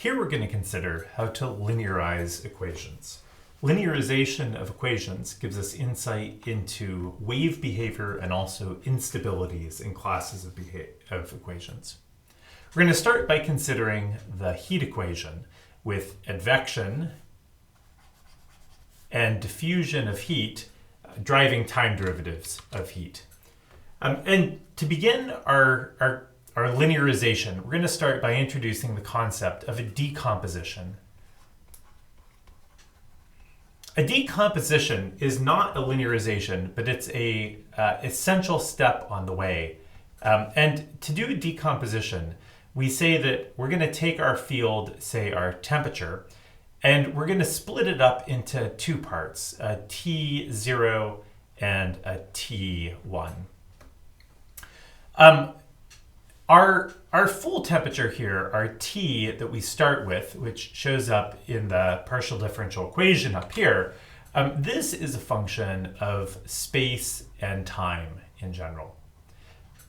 Here we're going to consider how to linearize equations. Linearization of equations gives us insight into wave behavior and also instabilities in classes of equations. We're going to start by considering the heat equation with advection and diffusion of heat driving time derivatives of heat. And to begin our linearization, we're going to start by introducing the concept of a decomposition. A decomposition is not a linearization, but it's a essential step on the way. And to do a decomposition, we say that we're going to take our field, say our temperature, and we're going to split it up into two parts, a T0 and a T1. Our full temperature here, our T that we start with, which shows up in the partial differential equation up here, this is a function of space and time in general.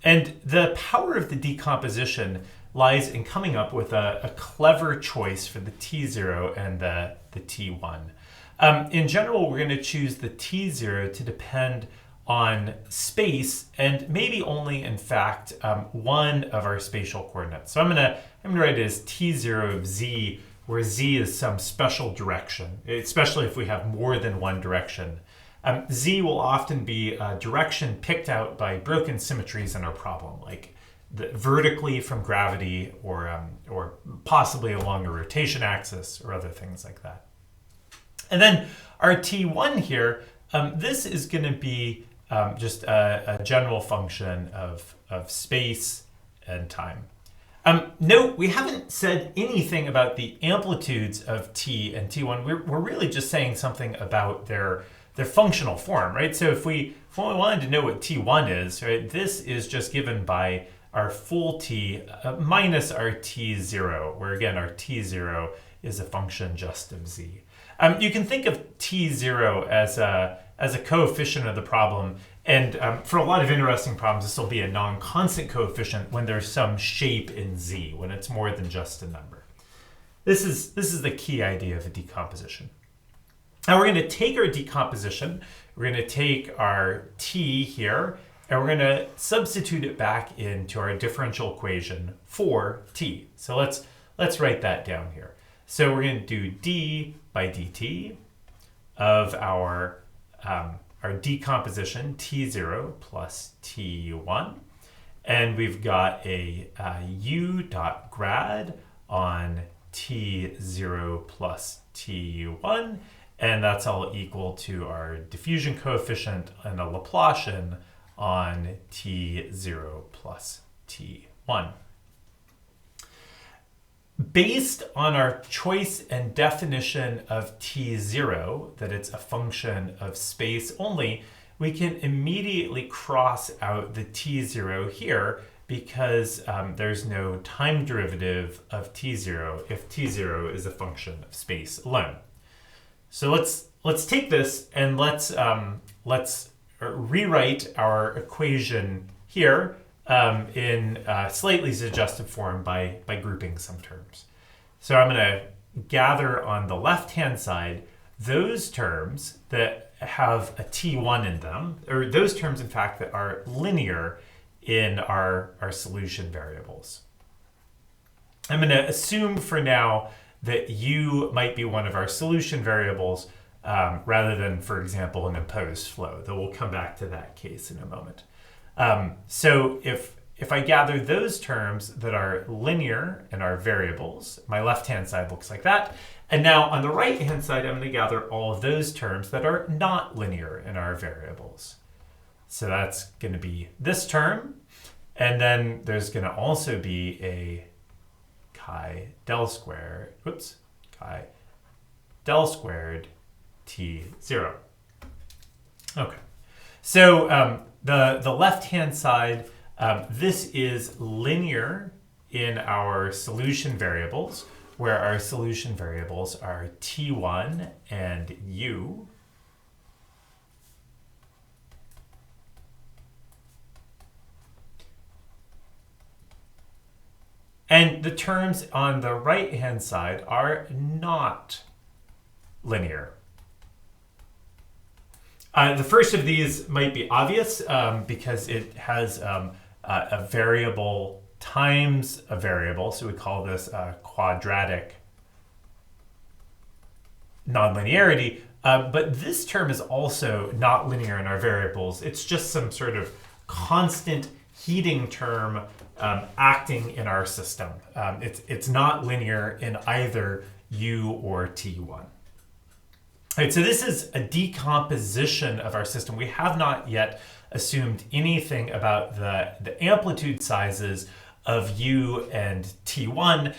And the power of the decomposition lies in coming up with a clever choice for the T0 and the T1. In general, we're going to choose the T0 to depend on space and maybe only, in fact, one of our spatial coordinates. So I'm gonna write it as T0 of z, where z is some special direction, especially if we have more than one direction. Z will often be a direction picked out by broken symmetries in our problem, like vertically from gravity or possibly along a rotation axis or other things like that. And then our T1 here, this is going to be just a general function of space and time. Note, we haven't said anything about the amplitudes of T and T1. We're really just saying something about their functional form, right? So if we wanted to know what T1 is, right, this is just given by our full T minus our T0, where again, our T0 is a function just of z. You can think of T0 as a coefficient of the problem, and for a lot of interesting problems, this will be a non-constant coefficient when there's some shape in z, when it's more than just a number. This is the key idea of a decomposition. Now we're going to take our decomposition, we're going to take our t here, and we're going to substitute it back into our differential equation for t. So let's write that down here. So we're going to do d by dt of our decomposition t0 plus t1, and we've got a u dot grad on t0 plus t1, and that's all equal to our diffusion coefficient and a Laplacian on t0 plus t1. Based on our choice and definition of T0, that it's a function of space only, we can immediately cross out the T0 here because there's no time derivative of T0 if T0 is a function of space alone. So let's take this and let's rewrite our equation here in a slightly suggestive form by grouping some terms. So I'm going to gather on the left-hand side those terms that have a T1 in them, or those terms, in fact, that are linear in our solution variables. I'm going to assume for now that u might be one of our solution variables rather than, for example, an imposed flow, though we'll come back to that case in a moment. So if I gather those terms that are linear in our variables, my left-hand side looks like that. And now on the right-hand side, I'm going to gather all of those terms that are not linear in our variables. So that's going to be this term. And then there's going to also be a chi del squared T0. Okay. So the left-hand side, this is linear in our solution variables, where our solution variables are T1 and U. And And the terms on the right-hand side are not linear. The first of these might be obvious because it has a variable times a variable, so we call this quadratic nonlinearity. But this term is also not linear in our variables. It's just some sort of constant heating term acting in our system. It's not linear in either U or T1. All right, so this is a decomposition of our system. We have not yet assumed anything about the amplitude sizes of U and T1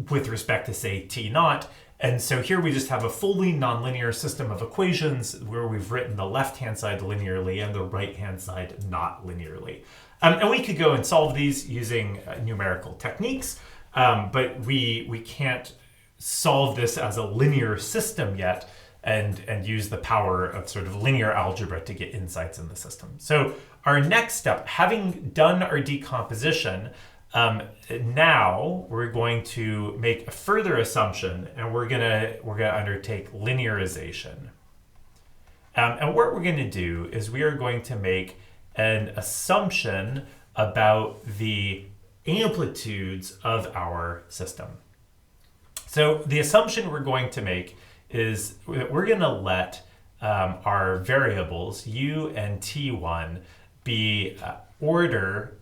with respect to, say, T0. And so here we just have a fully nonlinear system of equations where we've written the left-hand side linearly and the right-hand side not linearly. And we could go and solve these using numerical techniques, but we can't solve this as a linear system yet and use the power of sort of linear algebra to get insights in the system. So our next step, having done our decomposition, now we're going to make a further assumption, and we're gonna undertake linearization. And what we're going to do is we are going to make an assumption about the amplitudes of our system. So the assumption we're going to make is that we're going to let our variables U and T1 be order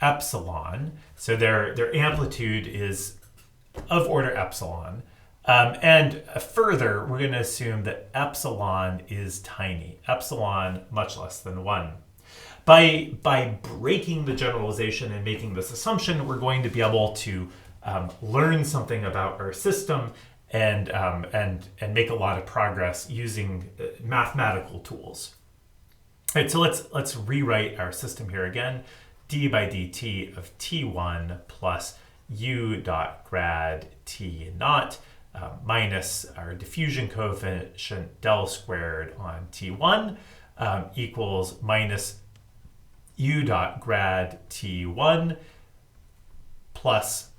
epsilon, so their amplitude is of order epsilon. And further, we're going to assume that epsilon is tiny, epsilon much less than 1. By breaking the generalization and making this assumption, we're going to be able to learn something about our system and make a lot of progress using mathematical tools. All right, so let's rewrite our system here again. D by dt of T1 plus U dot grad T0 minus our diffusion coefficient del squared on T1 equals minus U dot grad T1 plus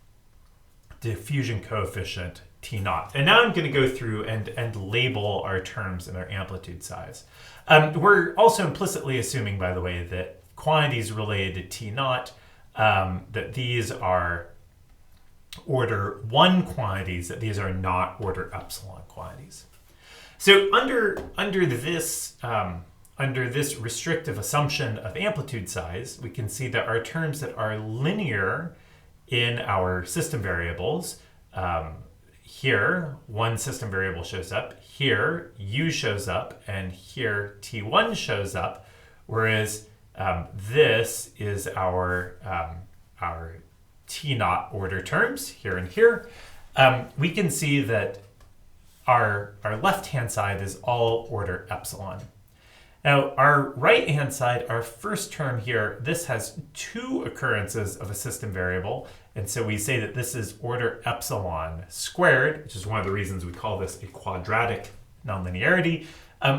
diffusion coefficient T0. And now I'm going to go through and label our terms and our amplitude size. We're also implicitly assuming, by the way, that quantities related to T0, that these are order 1 quantities, that these are not order epsilon quantities. So under this restrictive assumption of amplitude size, we can see that our terms that are linear in our system variables, here one system variable shows up, here U shows up, and here T1 shows up, whereas this is our T0 order terms here and here. We can see that our left-hand side is all order epsilon. Now, our right-hand side, our first term here, this has 2 occurrences of a system variable. And so we say that this is order epsilon squared, which is one of the reasons we call this a quadratic nonlinearity,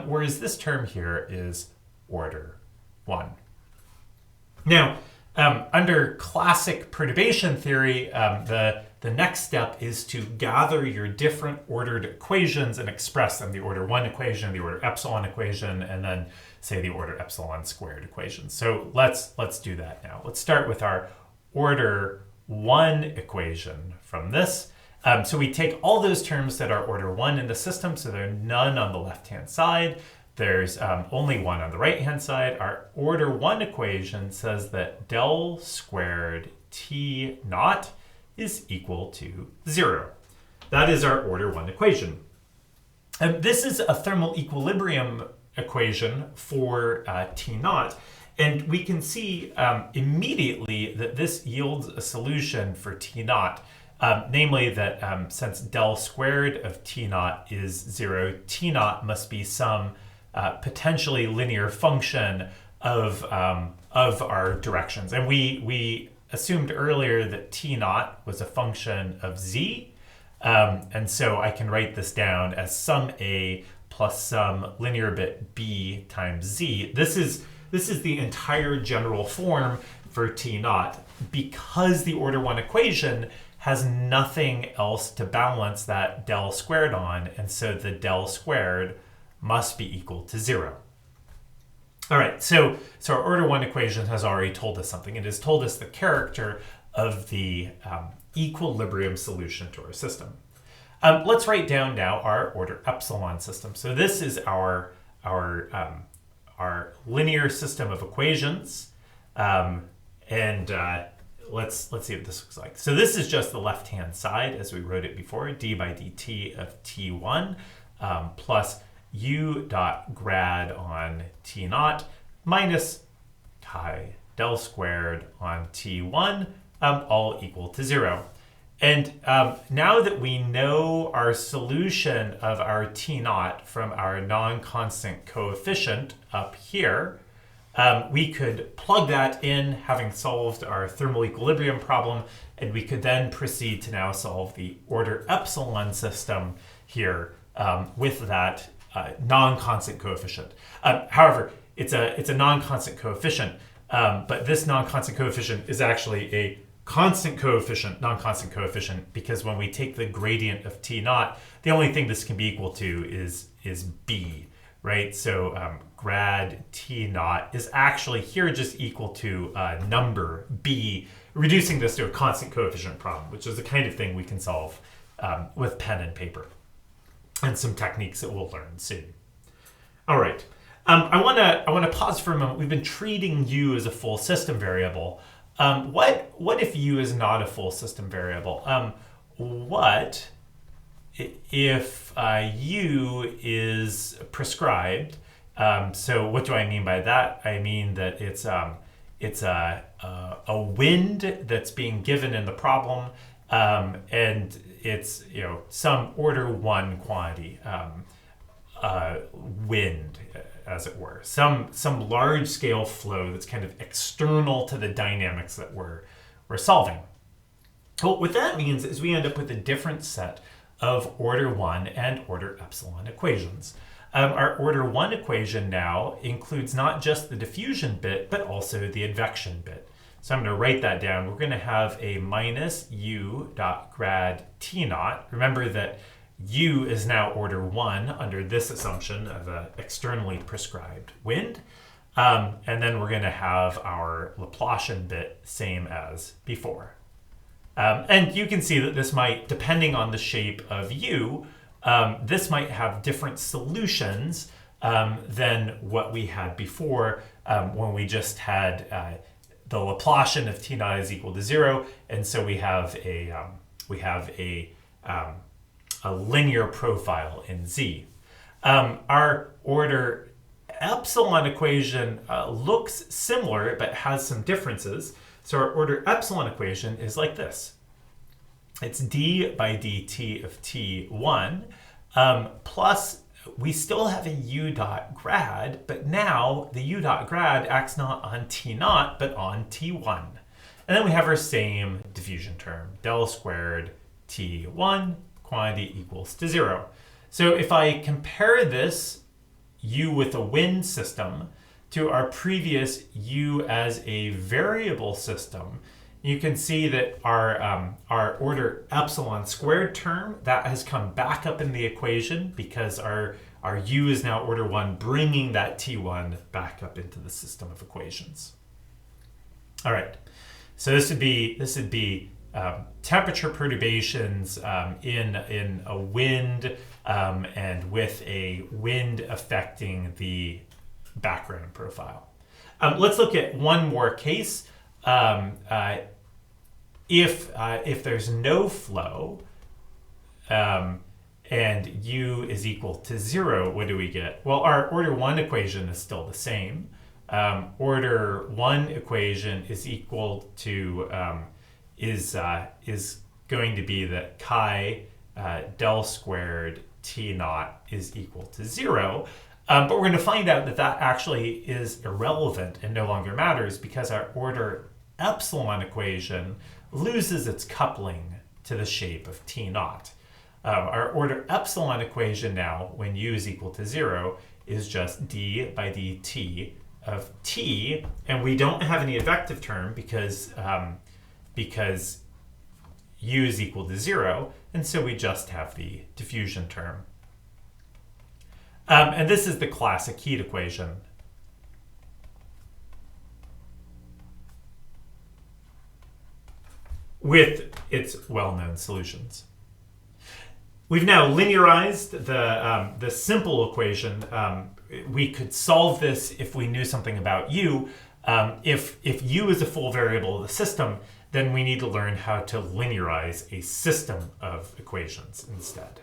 whereas this term here is order 1. Now, under classic perturbation theory, the next step is to gather your different ordered equations and express them, the order 1 equation, the order epsilon equation, and then say the order epsilon squared equation. So let's do that now. Let's start with our order 1 equation from this. So we take all those terms that are order 1 in the system, so there are none on the left-hand side. There's only 1 on the right-hand side. Our order 1 equation says that del squared T0 is equal to 0. That is our order 1 equation. And this is a thermal equilibrium equation for T0. And we can see immediately that this yields a solution for T0, namely that since del squared of T0 is 0, T0 must be some potentially linear function of our directions. And we assumed earlier that T0 was a function of z. And so I can write this down as sum a plus some linear bit b times z. This is the entire general form for T naught because the order 1 equation has nothing else to balance that del squared on, and so the del squared must be equal to 0. All right, so our order 1 equation has already told us something. It has told us the character of the equilibrium solution to our system. Let's write down now our order epsilon system. So this is our linear system of equations, and let's see what this looks like. So this is just the left-hand side as we wrote it before, d by dt of t1 plus u dot grad on t naught minus chi del squared on t1, all equal to 0. And now that we know our solution of our T naught from our non-constant coefficient up here, we could plug that in, having solved our thermal equilibrium problem, and we could then proceed to now solve the order epsilon system here with that non-constant coefficient. However, it's a non-constant coefficient, but this non-constant coefficient is actually a constant coefficient, non-constant coefficient, because when we take the gradient of T naught, the only thing this can be equal to is B, right? So grad T naught is actually here just equal to number B, reducing this to a constant coefficient problem, which is the kind of thing we can solve with pen and paper, and some techniques that we'll learn soon. All right, I want to pause for a moment. We've been treating U as a full system variable. What if U is not a full system variable? What if U is prescribed? So what do I mean by that? I mean that it's a wind that's being given in the problem, and it's some order 1 quantity, wind, as it were, some large scale flow that's kind of external to the dynamics that we're solving. Well, what that means is we end up with a different set of order 1 and order epsilon equations. Our order 1 equation now includes not just the diffusion bit, but also the advection bit. So I'm going to write that down. We're going to have a minus u dot grad T naught. Remember that U is now order 1 under this assumption of an externally prescribed wind. And then we're going to have our Laplacian bit same as before. And you can see that this might, depending on the shape of U, this might have different solutions than what we had before when we just had the Laplacian of T naught is equal to 0. And so we have a linear profile in Z. Our order epsilon equation looks similar but has some differences. So our order epsilon equation is like this. It's d by dt of t1 plus we still have a u dot grad, but now the u dot grad acts not on t naught but on t1. And then we have our same diffusion term, del squared t1 quantity equals to 0. So if I compare this U with a wind system to our previous U as a variable system, you can see that our order epsilon squared term, that has come back up in the equation because our U is now order 1, bringing that T1 back up into the system of equations. All right, so this would be temperature perturbations in a wind and with a wind affecting the background profile. Let's look at one more case. If there's no flow and U is equal to 0, what do we get? Well, our order 1 equation is still the same. Order 1 equation is equal to is going to be that chi del squared T naught is equal to 0. But we're going to find out that that actually is irrelevant and no longer matters because our order epsilon equation loses its coupling to the shape of T naught. Our order epsilon equation now, when U is equal to 0, is just d by dt of t, and we don't have any advective term because u is equal to 0, and so we just have the diffusion term. And this is the classic heat equation. With its well-known solutions. We've now linearized the simple equation. We could solve this if we knew something about u. If u is a full variable of the system, then we need to learn how to linearize a system of equations instead.